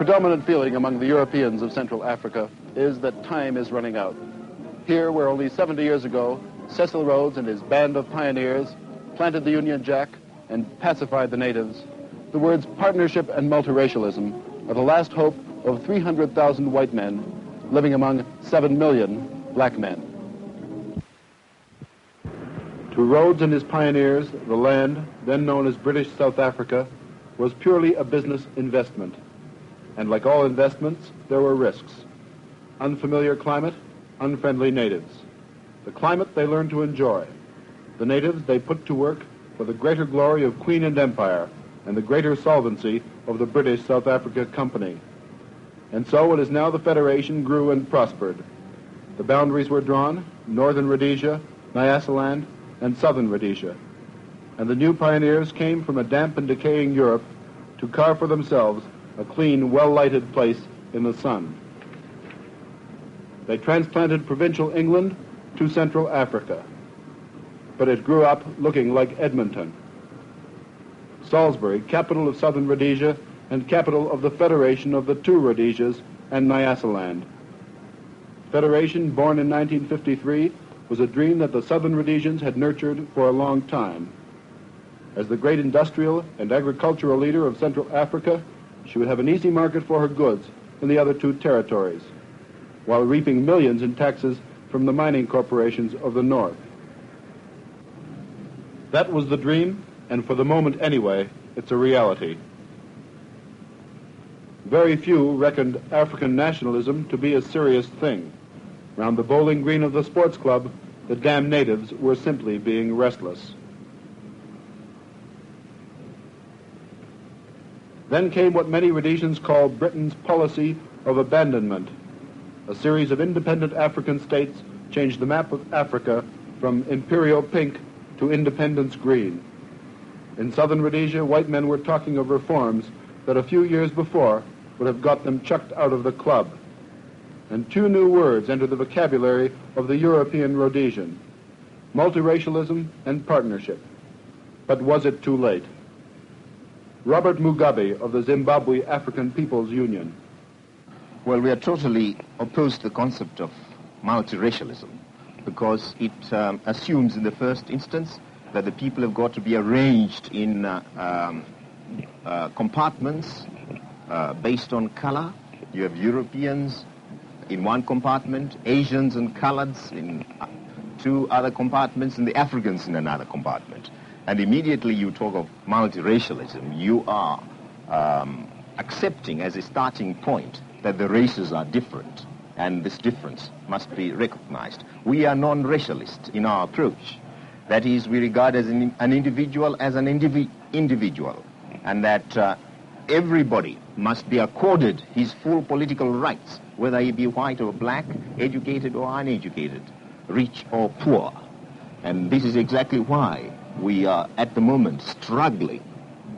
predominant feeling among the Europeans of Central Africa is that time is running out. Here, where only 70 years ago, Cecil Rhodes and his band of pioneers planted the Union Jack and pacified the natives, the words partnership and multiracialism are the last hope of 300,000 white men living among 7 million black men. To Rhodes and his pioneers, the land, then known as British South Africa, was purely a business investment. And like all investments, there were risks. Unfamiliar climate, unfriendly natives. The climate they learned to enjoy. The natives they put to work for the greater glory of Queen and Empire and the greater solvency of the British South Africa Company. And so it is now the Federation grew and prospered. The boundaries were drawn, Northern Rhodesia, Nyasaland, and Southern Rhodesia. And the new pioneers came from a damp and decaying Europe to carve for themselves a clean, well-lighted place in the sun. They transplanted provincial England to Central Africa, but it grew up looking like Edmonton. Salisbury, capital of Southern Rhodesia and capital of the Federation of the two Rhodesias and Nyasaland. Federation, born in 1953, was a dream that the Southern Rhodesians had nurtured for a long time. As the great industrial and agricultural leader of Central Africa, she would have an easy market for her goods in the other two territories, while reaping millions in taxes from the mining corporations of the North. That was the dream, and for the moment anyway, it's a reality. Very few reckoned African nationalism to be a serious thing. Round the bowling green of the sports club, the damn natives were simply being restless. Then came what many Rhodesians call Britain's policy of abandonment. A series of independent African states changed the map of Africa from imperial pink to independence green. In Southern Rhodesia, white men were talking of reforms that a few years before would have got them chucked out of the club. And two new words entered the vocabulary of the European Rhodesian: multiracialism and partnership. But was it too late? Robert Mugabe of the Zimbabwe African People's Union. Well, we are totally opposed to the concept of multiracialism because it assumes in the first instance that the people have got to be arranged in compartments based on color. You have Europeans in one compartment, Asians and coloreds in two other compartments, and the Africans in another compartment. And immediately you talk of multiracialism, you are accepting as a starting point that the races are different, and this difference must be recognized. We are non-racialist in our approach. That is, we regard as an individual as an individual, and that everybody must be accorded his full political rights, whether he be white or black, educated or uneducated, rich or poor. And this is exactly why we are at the moment struggling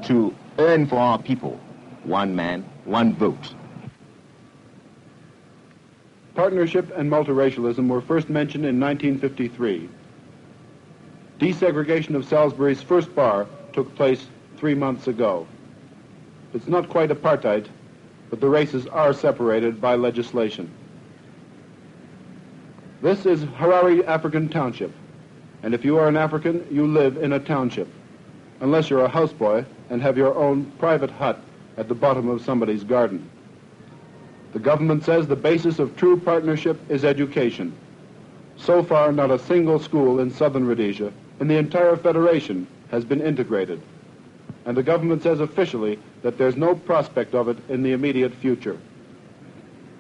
to earn for our people one man, one vote. Partnership and multiracialism were first mentioned in 1953. Desegregation of Salisbury's first bar took place 3 months ago. It's not quite apartheid, but the races are separated by legislation. This is Harare African Township, and if you are an African, you live in a township, unless you're a houseboy and have your own private hut at the bottom of somebody's garden. The government says the basis of true partnership is education. So far, not a single school in Southern Rhodesia in the entire Federation has been integrated. And the government says officially that there's no prospect of it in the immediate future.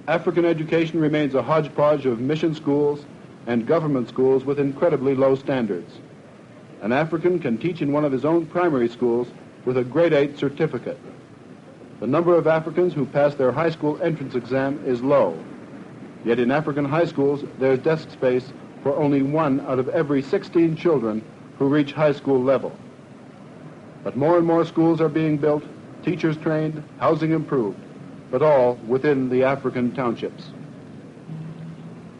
African education remains a hodgepodge of mission schools and government schools with incredibly low standards. An African can teach in one of his own primary schools with a grade 8 certificate. The number of Africans who pass their high school entrance exam is low. Yet in African high schools, there's desk space for only 1 out of every 16 children who reach high school level. But more and more schools are being built, teachers trained, housing improved, but all within the African townships.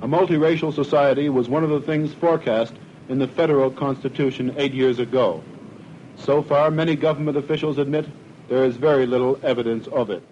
A multiracial society was one of the things forecast in the federal constitution 8 years ago. So far, many government officials admit there is very little evidence of it.